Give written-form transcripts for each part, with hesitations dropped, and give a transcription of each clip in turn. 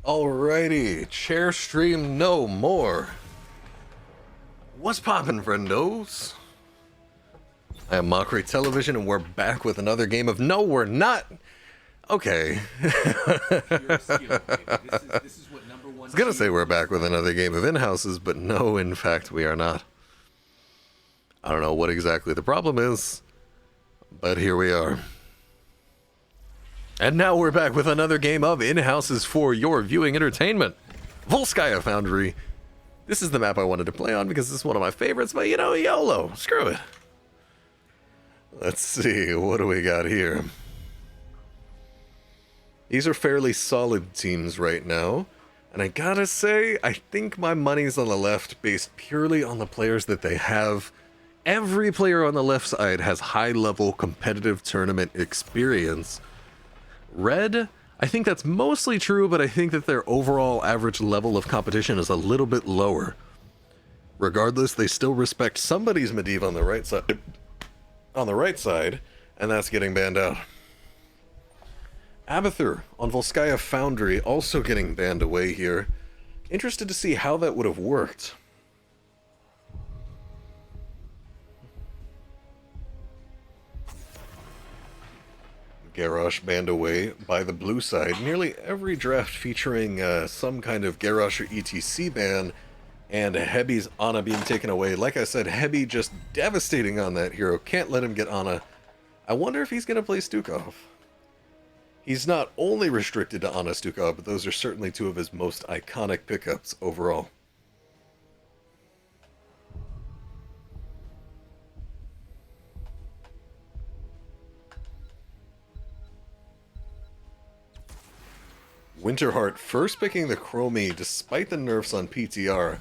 Alrighty, chair stream no more. What's poppin', friendos? I am Mockery Television, and we're back with another game of No, we're not. Okay. This is what number one. I was gonna say we're back with another game of Inhouses, but no, in fact, we are not. I don't know what exactly the problem is, but here we are. And now we're back with another game of Inhouses for your viewing entertainment. Volskaya Foundry. This is the map I wanted to play on because this is one of my favorites, but you know, YOLO. Screw it. Let's see, what do we got here? These are fairly solid teams right now. And I gotta say, I think my money's on the left based purely on the players that they have. Every player on the left side has high-level competitive tournament experience. Red, I think that's mostly true, but I think that their overall average level of competition is a little bit lower. Regardless, they still respect somebody's Medivh on the right side. And that's getting banned out. Abathur on Volskaya Foundry also getting banned away here. Interested to see how that would have worked. Garrosh banned away by the blue side. Nearly every draft featuring some kind of Garrosh or ETC ban, and Hebi's Ana being taken away. Like I said, Hebi just devastating on that hero. Can't let him get Ana. I wonder if he's going to play Stukov. He's not only restricted to Ana Stukov, but those are certainly two of his most iconic pickups overall. Winterharte first picking the Chromie despite the nerfs on PTR,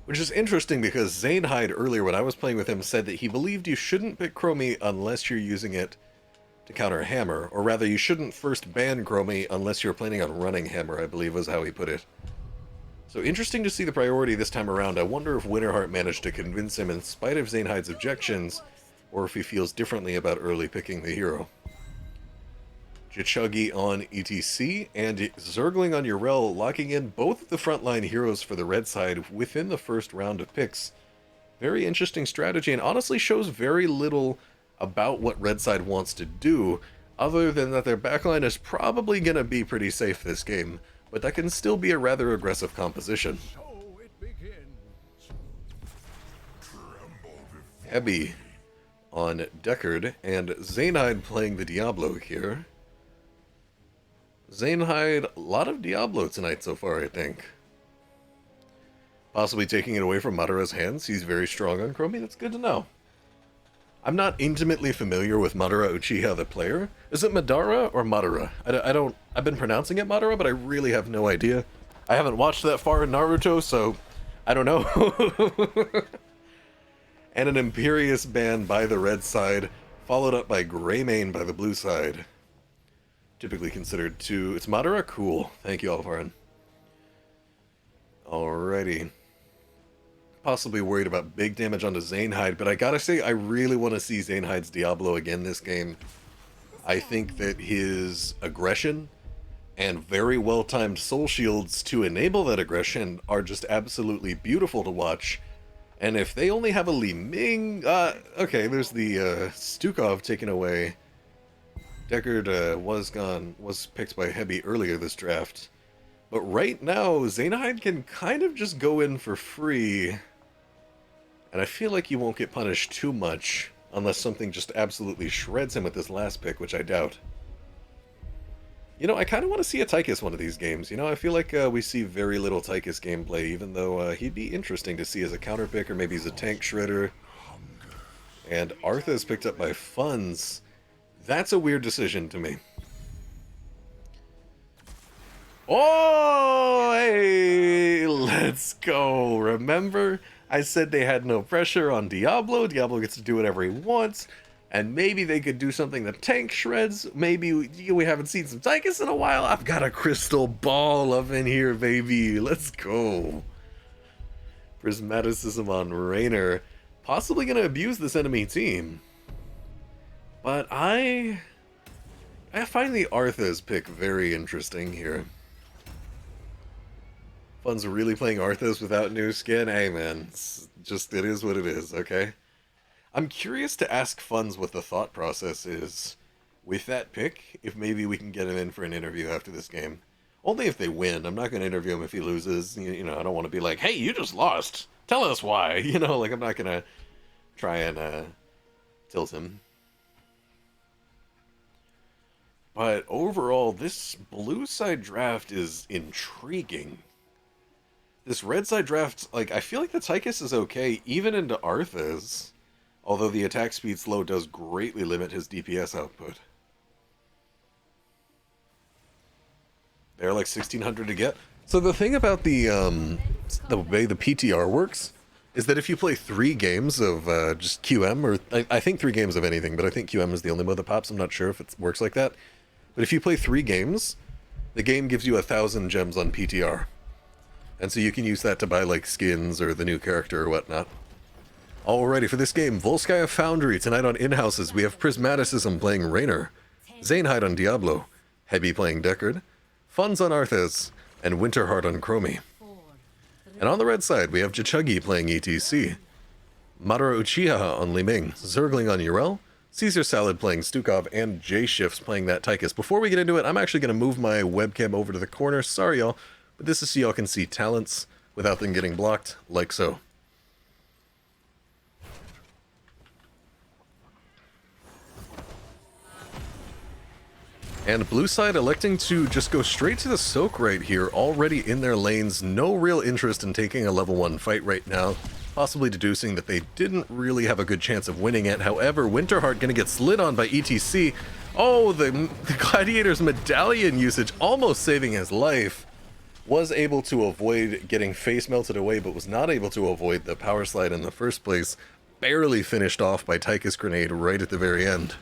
which is interesting because ZaneHyde earlier when I was playing with him said that he believed you shouldn't pick Chromie unless you're using it to counter Hammer, or rather you shouldn't first ban Chromie unless you're planning on running Hammer, I believe was how he put it. So interesting to see the priority this time around. I wonder if Winterharte managed to convince him in spite of ZaneHyde's objections, or if he feels differently about early picking the hero. Jachuggy on ETC, and Zergling on Yrel, locking in both of the frontline heroes for the red side within the first round of picks. Very interesting strategy, and honestly shows very little about what red side wants to do, other than that their backline is probably going to be pretty safe this game, but that can still be a rather aggressive composition. So it begins. Hebi on Deckard, and ZaneHyde playing the Diablo here. ZaneHyde, a lot of Diablo tonight so far, I think. Possibly taking it away from Madara's hands. He's very strong on Chromie. That's good to know. I'm not intimately familiar with MadaraUchiha, the player. Is it Madara or Madara? I've been pronouncing it Madara, but I really have no idea. I haven't watched that far in Naruto, so I don't know. And an Imperious ban by the red side, followed up by Greymane by the blue side. Typically considered two. It's Madara? Cool. Thank you, Alvarin. Alrighty. Possibly worried about big damage onto ZaneHyde, but I gotta say, I really want to see ZaneHyde's Diablo again this game. I think that his aggression and very well-timed soul shields to enable that aggression are just absolutely beautiful to watch. And if they only have a Li-Ming... okay, there's the Stukov taken away. Deckard was picked by Hebi earlier this draft. But right now, ZaneHyde can kind of just go in for free. And I feel like you won't get punished too much unless something just absolutely shreds him with this last pick, which I doubt. You know, I kind of want to see a Tychus one of these games. You know, I feel like we see very little Tychus gameplay, even though he'd be interesting to see as a counter pick, or maybe he's a tank shredder. And Arthas picked up by funz. That's a weird decision to me. Oh, hey, let's go. Remember, I said they had no pressure on Diablo. Diablo gets to do whatever he wants. And maybe they could do something that tank shreds. Maybe we haven't seen some Tychus in a while. I've got a crystal ball up in here, baby. Let's go. Prismaticism on Raynor. Possibly going to abuse this enemy team. But I find the Arthas pick very interesting here. Fun's really playing Arthas without new skin? Hey man, it is what it is, okay? I'm curious to ask Funz what the thought process is with that pick, if maybe we can get him in for an interview after this game. Only if they win. I'm not going to interview him if he loses. You know, I don't want to be like, hey, you just lost. Tell us why. You know, like, I'm not going to try and tilt him. But overall, this blue side draft is intriguing. This red side draft, like, I feel like the Tychus is okay, even into Arthas. Although the attack speed slow does greatly limit his DPS output. They're like 1600 to get. So the thing about the way the PTR works is that if you play 3 games of just QM, or I think 3 games of anything, but I think QM is the only mode that pops. I'm not sure if it works like that. But if you play 3 games, the game gives you 1,000 gems on PTR. And so you can use that to buy like skins or the new character or whatnot. Alrighty, for this game, Volskaya Foundry. Tonight on Inhouses, we have Prismaticism playing Raynor, ZaneHyde on Diablo, Hebi playing Deckard, funz on Arthas, and Winterharte on Chromie. And on the red side, we have Jachuggy playing ETC, MadaraUchiha on Li-Ming, Zergling on Yrel, Caesarsalad playing Stukov, and JayShifts playing that Tychus. Before we get into it, I'm actually going to move my webcam over to the corner. Sorry, y'all, but this is so y'all can see talents without them getting blocked, like so. And blue side electing to just go straight to the soak right here, already in their lanes. No real interest in taking a level 1 fight right now, possibly deducing that they didn't really have a good chance of winning it. However, Winterharte going to get slid on by ETC. Oh, the Gladiator's medallion usage almost saving his life. Was able to avoid getting face melted away, but was not able to avoid the power slide in the first place. Barely finished off by Tychus grenade right at the very end.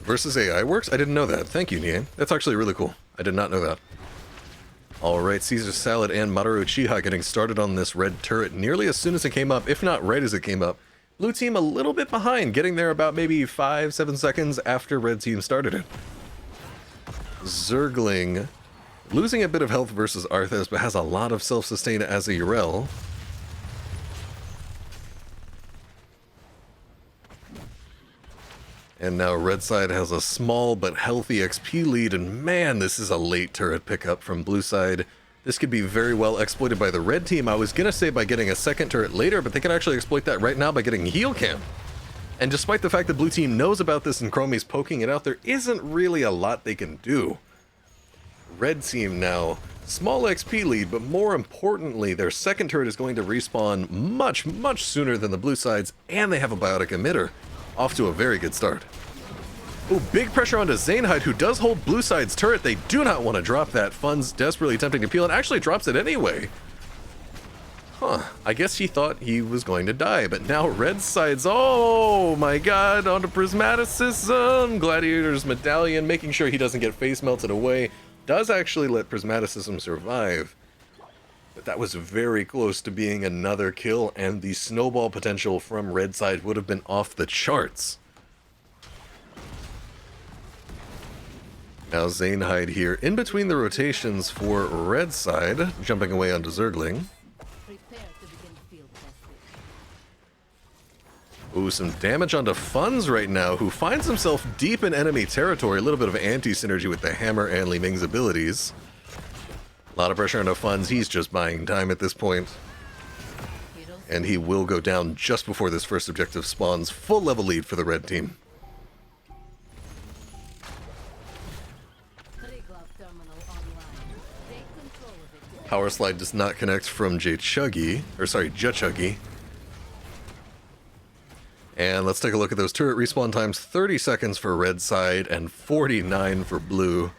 Versus AI works? I didn't know that. Thank you, Nia. That's actually really cool. I did not know that. Alright, Caesarsalad and MadaraUchiha getting started on this red turret nearly as soon as it came up, if not right as it came up. Blue team a little bit behind, getting there about maybe 5-7 seconds after red team started it. Zergling losing a bit of health versus Arthas, but has a lot of self-sustain as a Yrel. And now red side has a small but healthy XP lead, and man, this is a late turret pickup from blue side. This could be very well exploited by the red team. I was gonna say by getting a second turret later, but they can actually exploit that right now by getting heal cam. And despite the fact that blue team knows about this and Chromie's poking it out, there isn't really a lot they can do. Red team now, small XP lead, but more importantly, their second turret is going to respawn much, much sooner than the blue sides, and they have a biotic emitter. Off to a very good start. Oh, big pressure onto ZaneHyde, who does hold blue side's turret. They do not want to drop that. funz desperately attempting to peel and actually drops it anyway. Huh, I guess he thought he was going to die, but now red side's, oh my god, onto Prismaticism. Gladiator's medallion, making sure he doesn't get face melted away. Does actually let Prismaticism survive. But that was very close to being another kill, and the snowball potential from red side would have been off the charts. Now ZaneHyde here, in between the rotations for red side, jumping away onto Zergling. Ooh, some damage onto funz right now, who finds himself deep in enemy territory. A little bit of anti-synergy with the hammer and Li-Ming's abilities. A lot of pressure onto funz. He's just buying time at this point. And he will go down just before this first objective spawns. Full level lead for the red team. Power slide does not connect from Jachuggy. And let's take a look at those turret respawn times. 30 seconds for red side and 49 for blue.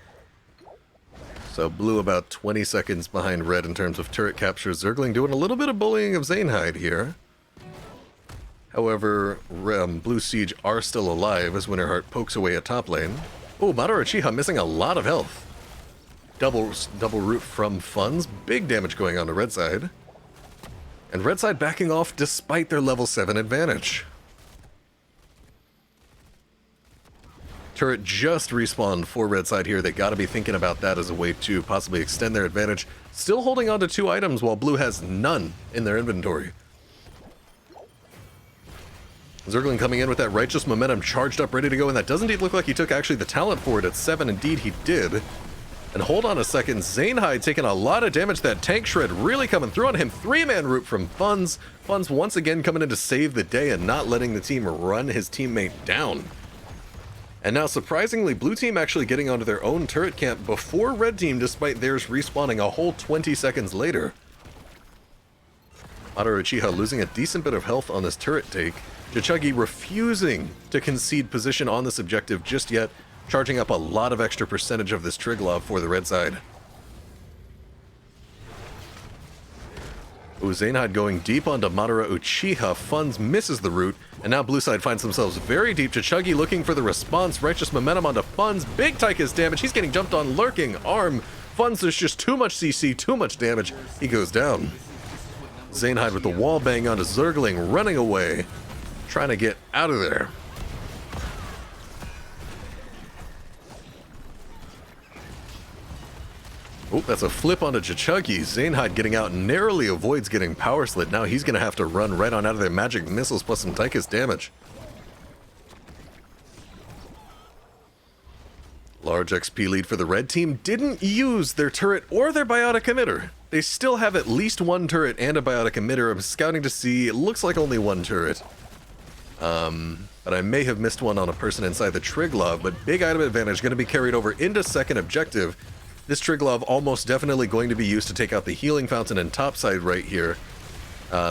So blue about 20 seconds behind red in terms of turret capture. Zergling doing a little bit of bullying of ZaneHyde here. However, blue siege are still alive as Winterharte pokes away at top lane. Oh, MadaraUchiha missing a lot of health. Double root from funz. Big damage going on to red side. And red side backing off despite their level 7 advantage. Turret just respawned for red side here. They got to be thinking about that as a way to possibly extend their advantage. Still holding on to 2 items while blue has none in their inventory. Zergling coming in with that righteous momentum charged up, ready to go, and that does indeed look like he took actually the talent for it at 7. Indeed he did. And hold on a second, ZaneHyde taking a lot of damage. That tank shred really coming through on him. 3-man root from funz. Funz once again coming in to save the day and not letting the team run his teammate down. And now surprisingly, blue team actually getting onto their own turret camp before red team, despite theirs respawning a whole 20 seconds later. MadaraUchiha losing a decent bit of health on this turret take. Jachuggy refusing to concede position on this objective just yet, charging up a lot of extra percentage of this Triglav for the red side. Ooh, ZaneHyde going deep onto MadaraUchiha. funz misses the root, and now blue side finds themselves very deep. Jachuggy looking for the response. Righteous momentum onto funz. Big Tychus damage. He's getting jumped on. Lurking arm. funz, there's just too much CC, too much damage. He goes down. ZaneHyde with the wall bang onto Zergling, running away, trying to get out of there. Oh, that's a flip onto Jachuggy. ZaneHyde getting out, narrowly avoids getting power slid. Now he's going to have to run right on out of their magic missiles plus some Tychus damage. Large XP lead for the red team. Didn't use their turret or their biotic emitter. They still have at least 1 turret and a biotic emitter. I'm scouting to see, it looks like only 1 turret. But I may have missed one on a person inside the Triglav, but big item advantage going to be carried over into second objective. This Triglav almost definitely going to be used to take out the healing fountain and topside right here.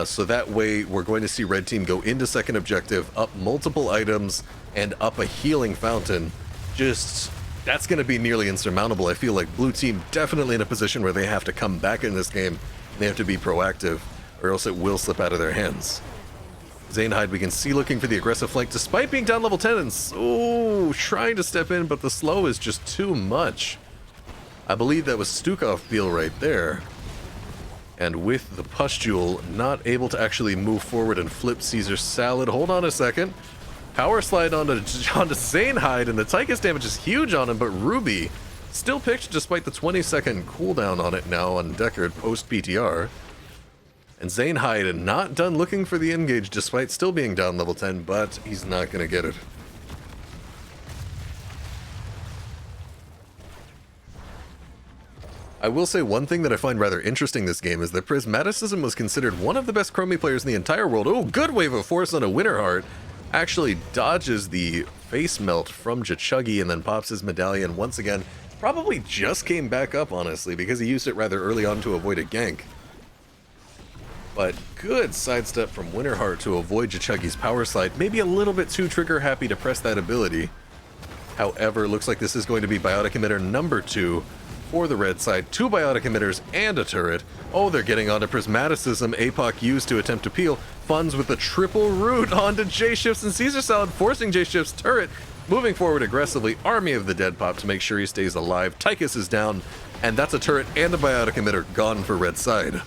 So that way we're going to see red team go into second objective, up multiple items, and up a healing fountain. Just, that's going to be nearly insurmountable. I feel like blue team definitely in a position where they have to come back in this game. They have to be proactive, or else it will slip out of their hands. ZaneHyde, we can see looking for the aggressive flank despite being down level 10 and trying to step in, but the slow is just too much. I believe that was Stukov peel right there. And with the pustule, not able to actually move forward and flip Caesarsalad. Hold on a second. Power slide onto ZaneHyde, and the Tychus damage is huge on him, but Ruby still picked despite the 20-second cooldown on it now on Deckard post-PTR. And ZaneHyde not done looking for the engage despite still being down level 10, but he's not going to get it. I will say one thing that I find rather interesting this game is that Prismaticism was considered one of the best Chromie players in the entire world. Oh, good wave of force on a Winterharte. Actually dodges the face melt from Jachuggy and then pops his medallion once again. Probably just came back up, honestly, because he used it rather early on to avoid a gank. But good sidestep from Winterharte to avoid Jachuggy's power slide. Maybe a little bit too trigger happy to press that ability. However, looks like this is going to be biotic emitter number 2 for the red side. 2 biotic emitters and a turret. Oh, they're getting onto Prismaticism. APOC used to attempt to peel. funz with a triple root onto JayShifts and Caesarsalad, forcing JayShifts' turret moving forward aggressively. Army of the Dead pop to make sure he stays alive. Tychus is down, and that's a turret and a biotic emitter gone for red side.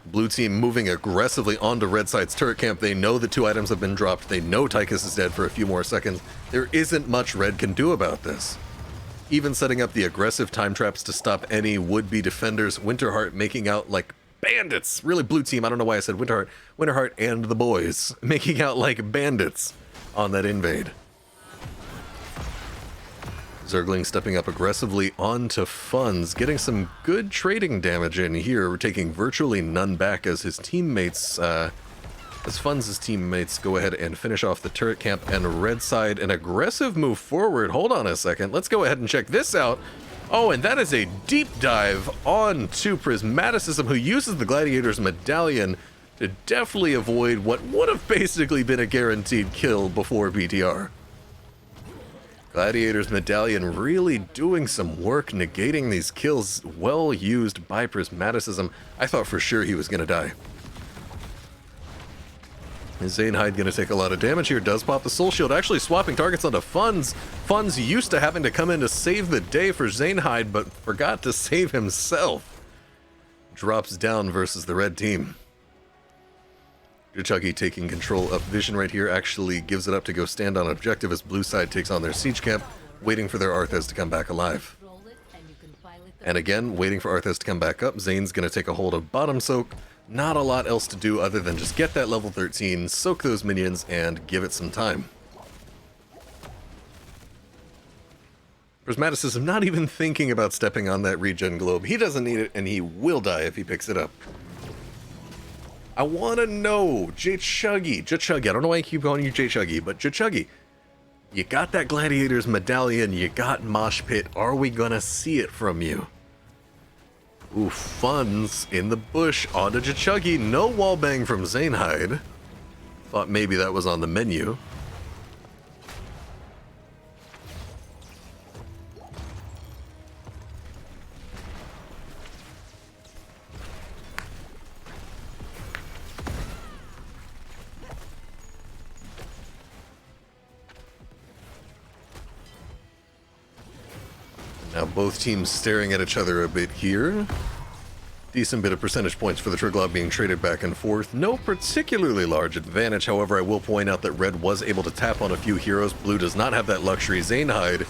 Blue team moving aggressively onto red side's turret camp. They know the 2 items have been dropped. They know Tychus is dead for a few more seconds. There isn't much red can do about this. Even setting up the aggressive time traps to stop any would-be defenders. Winterharte making out like bandits. Really, blue team, I don't know why I said Winterharte. Winterharte and the boys making out like bandits on that invade. Zergling stepping up aggressively onto funz, getting some good trading damage in here. We're taking virtually none back as his teammates, funz' teammates go ahead and finish off the turret camp, and red side an aggressive move forward. Hold on a second, let's go ahead and check this out. Oh, and that is a deep dive onto Prismaticism, who uses the Gladiator's medallion to definitely avoid what would have basically been a guaranteed kill before BTR. Gladiator's medallion really doing some work, negating these kills. Well used by Prismaticism. I thought for sure he was going to die. Is ZaneHyde going to take a lot of damage here? Does pop the soul shield, actually swapping targets onto funz. funz used to having to come in to save the day for ZaneHyde, but forgot to save himself. Drops down versus the red team. Jachuggy taking control of vision right here, actually gives it up to go stand on objective as blue side takes on their siege camp, waiting for their Arthas to come back alive. And again, waiting for Arthas to come back up, Zane's going to take a hold of bottom soak. Not a lot else to do other than just get that level 13, soak those minions, and give it some time. Prismaticism not even thinking about stepping on that regen globe. He doesn't need it, and he will die if he picks it up. I want to know, Jachuggy, I don't know why I keep calling you Jachuggy, but Jachuggy, you got that Gladiator's medallion, you got Mosh Pit, are we gonna see it from you? Ooh, funz in the bush onto Jachuggy, no wallbang from ZaneHyde. Thought maybe that was on the menu. Now both teams staring at each other a bit here. Decent bit of percentage points for the Triglav being traded back and forth. No particularly large advantage, however I will point out that Red was able to tap on a few heroes. Blue does not have that luxury. ZaneHyde,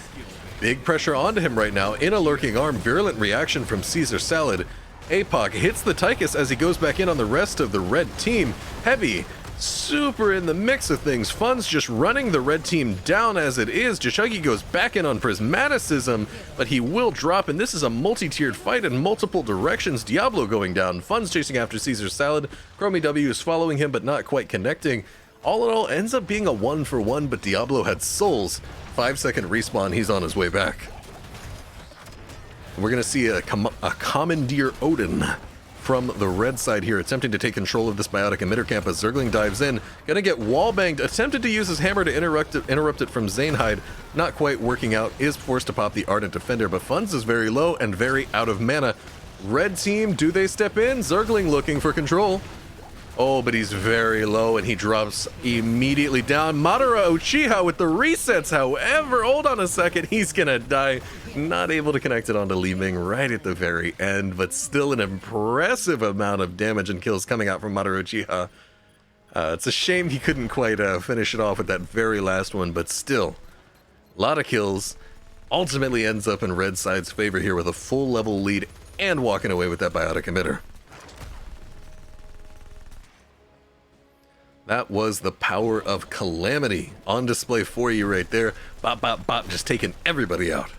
big pressure onto him right now in a lurking arm. Virulent reaction from Caesarsalad. Apoc hits the Tychus as he goes back in on the rest of the red team. Hebi, super in the mix of things. Funz just running the red team down as it is. Jachuggy goes back in on Prismaticism, but he will drop, and this is a multi-tiered fight in multiple directions. Diablo going down. Funz chasing after Caesarsalad. Chromie W is following him, but not quite connecting. All in all, ends up being a 1-for-1, but Diablo had souls. 5-second respawn, he's on his way back. We're going to see a Commandeer Odin from the red side here, attempting to take control of this biotic emitter camp as Zergling dives in. Gonna get wallbanged, attempted to use his hammer to interrupt it from ZaneHyde. Not quite working out, is forced to pop the Ardent Defender, but Funz is very low and very out of mana. Red team, do they step in? Zergling looking for control. Oh, but he's very low and he drops immediately down. MadaraUchiha with the resets, however, hold on a second, he's gonna die. Not able to connect it onto Li-Ming right at the very end, but still an impressive amount of damage and kills coming out from MadaraUchiha. It's a shame he couldn't quite finish it off with that very last one, but still, a lot of kills. Ultimately ends up in red side's favor here with a full level lead and walking away with that biotic emitter. That was the power of Calamity on display for you right there. Bop, bop, bop, just taking everybody out.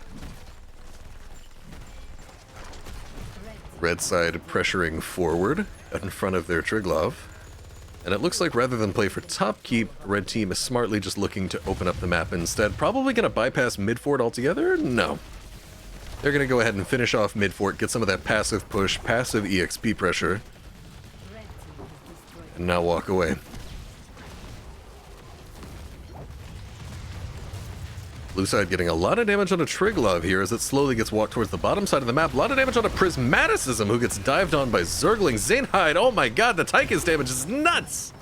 Red side pressuring forward in front of their Triglav. And it looks like rather than play for top keep, red team is smartly just looking to open up the map instead. Probably going to bypass mid fort altogether? No. They're going to go ahead and finish off mid fort, get some of that passive push, passive EXP pressure. And now walk away. Blue side getting a lot of damage on a Triglav here as it slowly gets walked towards the bottom side of the map. A lot of damage on a Prismaticism who gets dived on by Zergling. ZaneHyde, oh my god, the Tychus damage is nuts!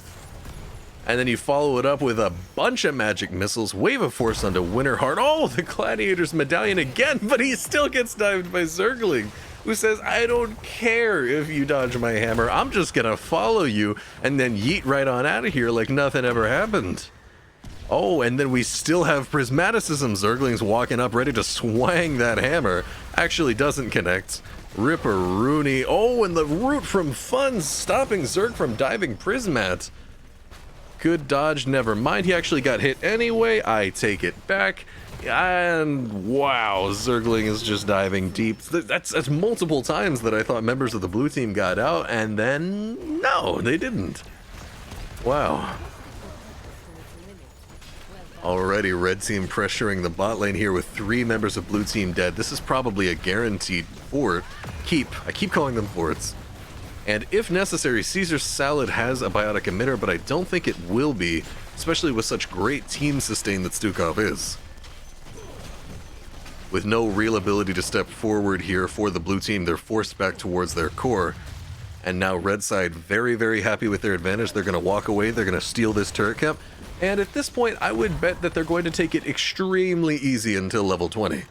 And then you follow it up with a bunch of magic missiles. Wave of Force onto Winterharte. Oh, the Gladiator's medallion again, but he still gets dived by Zergling, who says, I don't care if you dodge my hammer, I'm just gonna follow you, and then yeet right on out of here like nothing ever happened. Oh, and then we still have Prismaticism. Zergling's walking up, ready to swang that hammer. Actually doesn't connect. Ripper-rooney. Oh, and the root from Funz stopping Zerg from diving Prismat. Good dodge, never mind. He actually got hit anyway. I take it back. And wow, Zergling is just diving deep. That's multiple times that I thought members of the blue team got out, and then no, they didn't. Wow. Already red team pressuring the bot lane here with 3 members of blue team dead. This is probably a guaranteed fort. I keep calling them forts. And if necessary, Caesarsalad has a biotic emitter, but I don't think it will be, especially with such great team sustain that Stukov is. With no real ability to step forward here for the blue team, they're forced back towards their core. And now red side very, very happy with their advantage. They're going to walk away. They're going to steal this turret camp. And at this point, I would bet that they're going to take it extremely easy until level 20.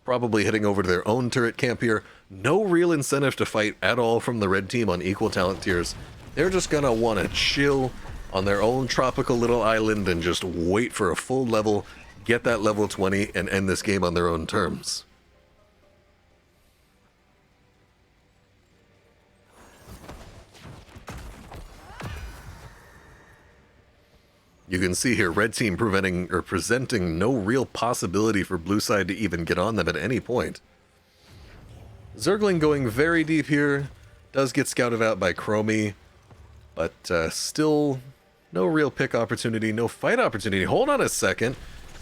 probably heading over to their own turret camp here. No real incentive to fight at all from the red team on equal talent tiers. They're just gonna want to chill on their own tropical little island and just wait for a full level, get that level 20, and end this game on their own terms. You can see here, red team presenting no real possibility for blue side to even get on them at any point. Zergling going very deep here, does get scouted out by Chromie, but still no real pick opportunity, no fight opportunity. Hold on a second.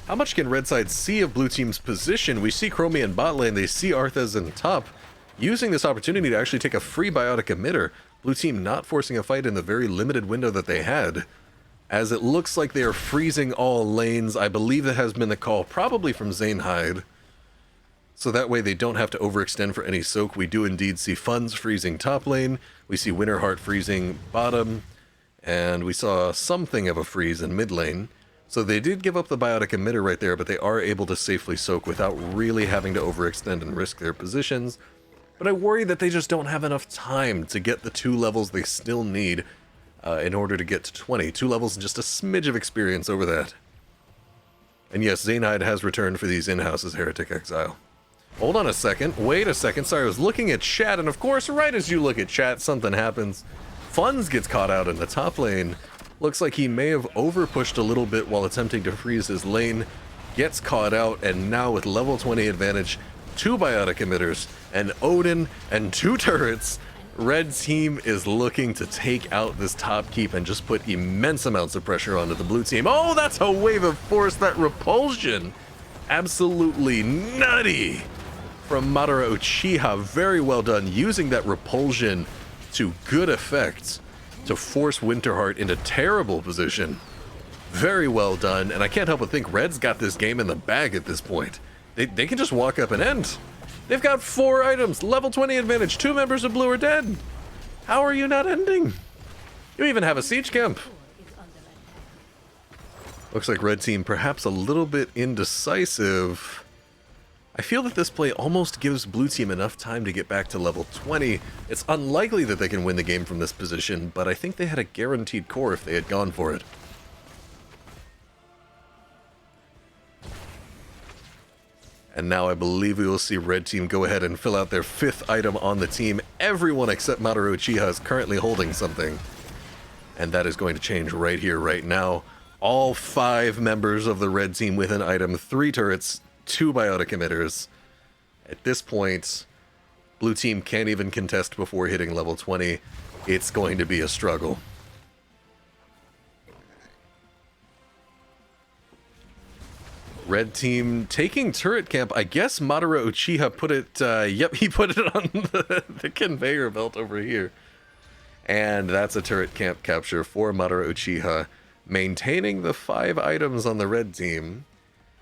How much can red side see of blue team's position? We see Chromie in bot lane, they see Arthas in top, using this opportunity to actually take a free biotic emitter. Blue team not forcing a fight in the very limited window that they had, as it looks like they are freezing all lanes. I believe that has been the call, probably from ZaneHyde. So that way they don't have to overextend for any soak. We do indeed see funz freezing top lane. We see Winterharte freezing bottom. And we saw something of a freeze in mid lane. So they did give up the biotic emitter right there, but they are able to safely soak without really having to overextend and risk their positions. But I worry that they just don't have enough time to get the 2 levels they still need in order to get to 20. 2 levels and just a smidge of experience over that. And yes, ZaneHyde has returned for these Inhouses Heretic Exile. Hold on a second. Wait a second. Sorry, I was looking at chat, and of course, right as you look at chat, something happens. funz gets caught out in the top lane. Looks like he may have overpushed a little bit while attempting to freeze his lane. Gets caught out, and now with level 20 advantage, 2 biotic emitters, and Odin, and 2 turrets, red team is looking to take out this top keep and just put immense amounts of pressure onto the blue team. Oh, that's a wave of force, that repulsion. Absolutely nutty from MadaraUchiha. Very well done, using that repulsion to good effect to force Winterharte into terrible position. Very well done, and I can't help but think Red's got this game in the bag at this point. They can just walk up and end. They've got 4 items, level 20 advantage, 2 members of blue are dead. How are you not ending? You even have a siege camp. Looks like red team perhaps a little bit indecisive. I feel that this play almost gives blue team enough time to get back to level 20. It's unlikely that they can win the game from this position, but I think they had a guaranteed core if they had gone for it. And now I believe we will see red team go ahead and fill out their 5th item on the team. Everyone except MadaraUchiha is currently holding something. And that is going to change right here, right now. All 5 members of the red team with an item, 3 turrets, 2 biotic emitters. At this point, blue team can't even contest before hitting level 20. It's going to be a struggle. Red team taking turret camp. I guess MadaraUchiha put it, yep, he put it on the conveyor belt over here. And that's a turret camp capture for MadaraUchiha, maintaining the 5 items on the red team.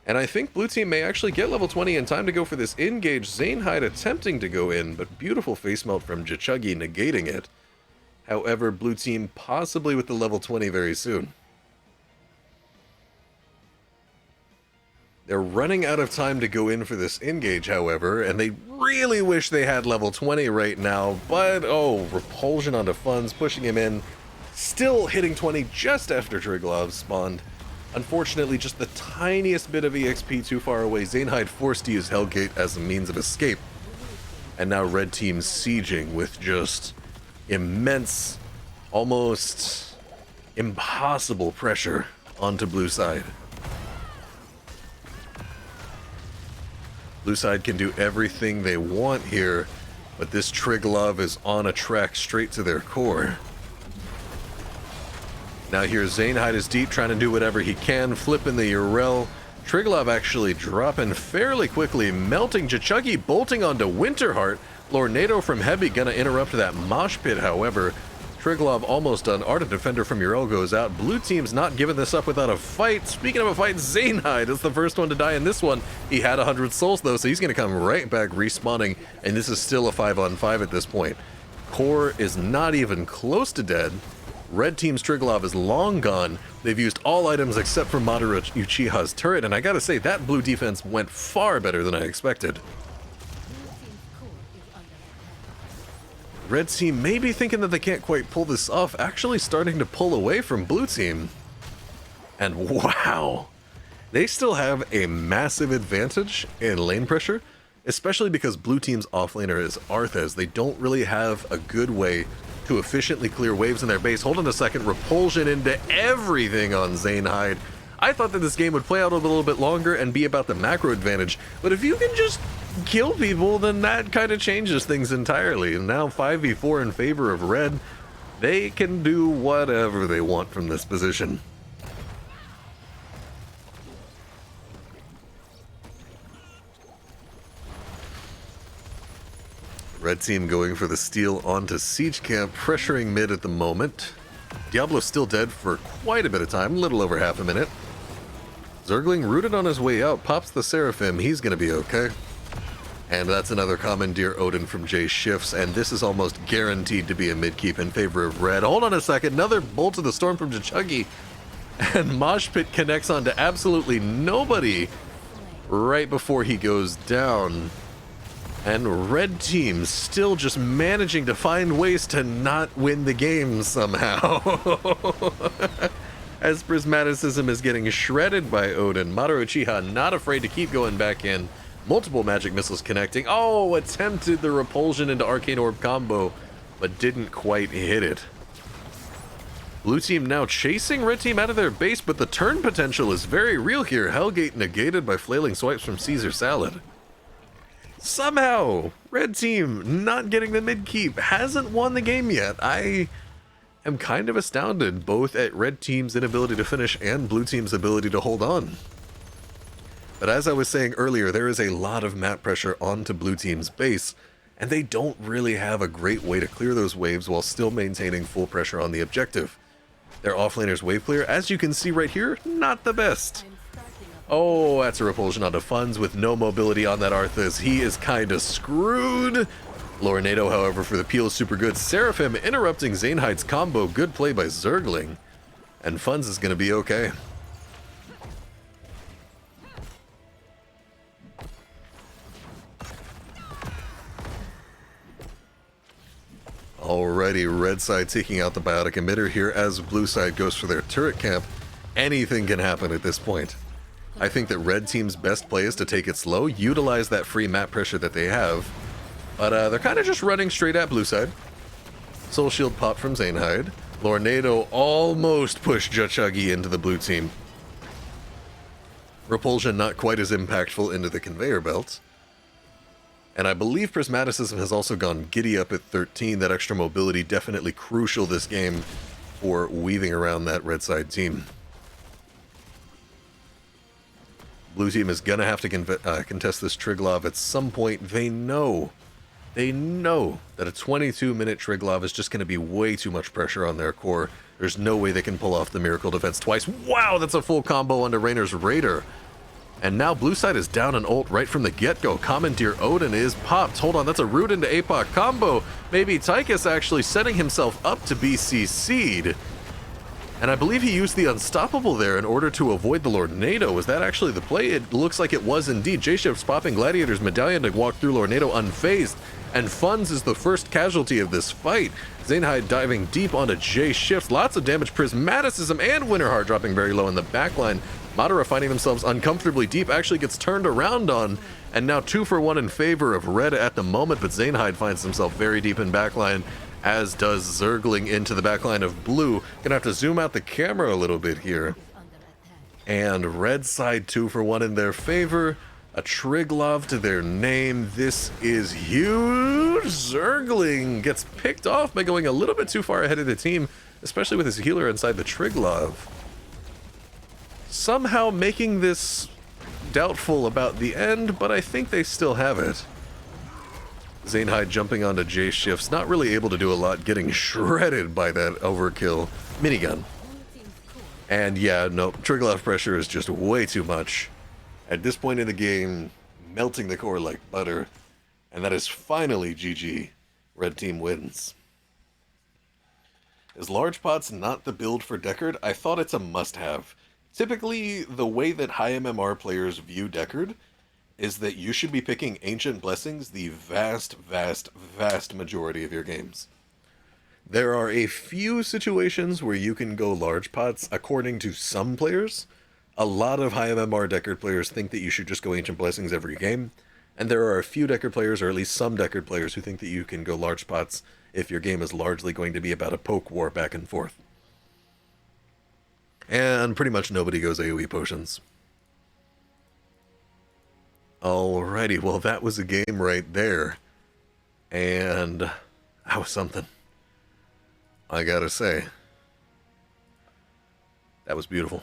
And I think blue team may actually get level 20 in time to go for this engage. ZaneHyde attempting to go in, but beautiful face melt from Jachuggy negating it. However, blue team possibly with the level 20 very soon. They're running out of time to go in for this engage, however, and they really wish they had level 20 right now, but oh, repulsion onto funz, pushing him in, still hitting 20 just after Triglav spawned. Unfortunately, just the tiniest bit of EXP too far away. ZaneHyde forced to use Hellgate as a means of escape. And now red team sieging with just immense, almost impossible pressure onto blue side. Blue side can do everything they want here, but this Triglav is on a track straight to their core. Now here ZaneHyde is deep, trying to do whatever he can, flipping the Yrel. Triglav actually dropping fairly quickly, melting Jachuggy, bolting onto Winterharte. Lornado from Hebi gonna interrupt that mosh pit, however. Triglav almost done. Ardent Defender from Yrel goes out. Blue team's not giving this up without a fight. Speaking of a fight, ZaneHyde is the first one to die in this one. He had 100 souls though, so he's gonna come right back respawning, and this is still a 5-on-5 at this point. Core is not even close to dead. Red team's Triglav is long gone. They've used all items except for MadaraUchiha's turret, and I gotta say, that blue defense went far better than I expected. Red team may be thinking that they can't quite pull this off, actually starting to pull away from blue team. And wow, they still have a massive advantage in lane pressure, especially because blue team's offlaner is Arthas. They don't really have a good way to efficiently clear waves in their base. Hold on a second, repulsion into everything on ZaneHyde. I thought that this game would play out a little bit longer and be about the macro advantage, but if you can just kill people, then that kind of changes things entirely. And now 5v4 in favor of red. They can do whatever they want from this position. Red team going for the steal onto siege camp, pressuring mid at the moment. Diablo's still dead for quite a bit of time, a little over half a minute. Zergling rooted on his way out, pops the Seraphim, he's gonna be okay. And that's another Commandeer Odin from JayShifts, and this is almost guaranteed to be a mid-keep in favor of red. Hold on a second, another Bolt of the Storm from Jachuggy, and Mosh Pit connects onto absolutely nobody right before he goes down. And red team still just managing to find ways to not win the game somehow. As Prismaticism is getting shredded by Odin, MadaraUchiha not afraid to keep going back in. Multiple magic missiles connecting. Oh, attempted the repulsion into Arcane Orb combo, but didn't quite hit it. Blue team now chasing red team out of their base, but the turn potential is very real here. Hellgate negated by flailing swipes from Caesarsalad. Somehow, red team not getting the mid keep, hasn't won the game yet. I am kind of astounded both at red team's inability to finish and blue team's ability to hold on. But as I was saying earlier, there is a lot of map pressure onto blue team's base, and they don't really have a great way to clear those waves while still maintaining full pressure on the objective. Their offlaner's wave clear, as you can see right here, not the best. Oh, that's a repulsion onto funz with no mobility on that Arthas. He is kinda screwed. Lornado, however, for the peel is super good. Seraphim interrupting ZaneHyde's combo. Good play by Zergling. And funz is gonna be okay. Alrighty, red side taking out the biotic emitter here as blue side goes for their turret camp. Anything can happen at this point. I think that red team's best play is to take it slow, utilize that free map pressure that they have, but they're kind of just running straight at blue side. Soul Shield pop from ZaneHyde. Lornado almost pushed Jachuggy into the blue team. Repulsion not quite as impactful into the conveyor belt. And I believe Prismaticism has also gone giddy up at 13. That extra mobility definitely crucial this game for weaving around that red side team. Blue team is gonna have to contest this Triglav at some point. They know that a 22-minute Triglav is just gonna be way too much pressure on their core. There's no way they can pull off the Miracle Defense twice. Wow, that's a full combo onto Raynor's Raider. And now blue side is down an ult right from the get-go. Commandeer Odin is popped. Hold on, that's a root into APOC combo. Maybe Tychus actually setting himself up to be CC'd. And I believe he used the Unstoppable there in order to avoid the Lornado. Was that actually the play? It looks like it was indeed. JayShifts popping Gladiator's Medallion to walk through Lornado unfazed. And funz is the first casualty of this fight. ZaneHyde diving deep onto JayShifts. Lots of damage. Prismaticism and Winterharte dropping very low in the backline. Madara finding themselves uncomfortably deep, actually gets turned around on, and now 2 for 1 in favor of red at the moment, but ZaneHyde finds himself very deep in backline, as does Zergling into the backline of blue. Gonna have to zoom out the camera a little bit here. And red side 2 for 1 in their favor. A Triglav to their name. This is huge. Zergling gets picked off by going a little bit too far ahead of the team, especially with his healer inside the Triglav. Somehow making this doubtful about the end, but I think they still have it. ZaneHyde jumping onto JayShifts, not really able to do a lot, getting shredded by that overkill minigun. And yeah, no, Triglav pressure is just way too much. At this point in the game, melting the core like butter. And that is finally GG. Red team wins. Is large pots not the build for Deckard? I thought it's a must-have. Typically, the way that high MMR players view Deckard is that you should be picking Ancient Blessings the vast, vast, vast majority of your games. There are a few situations where you can go large pots, according to some players. A lot of high MMR Deckard players think that you should just go Ancient Blessings every game, and there are a few Deckard players, or at least some Deckard players, who think that you can go large pots if your game is largely going to be about a poke war back and forth. And pretty much nobody goes AoE potions. Alrighty, well that was a game right there. And that was something. I gotta say. That was beautiful.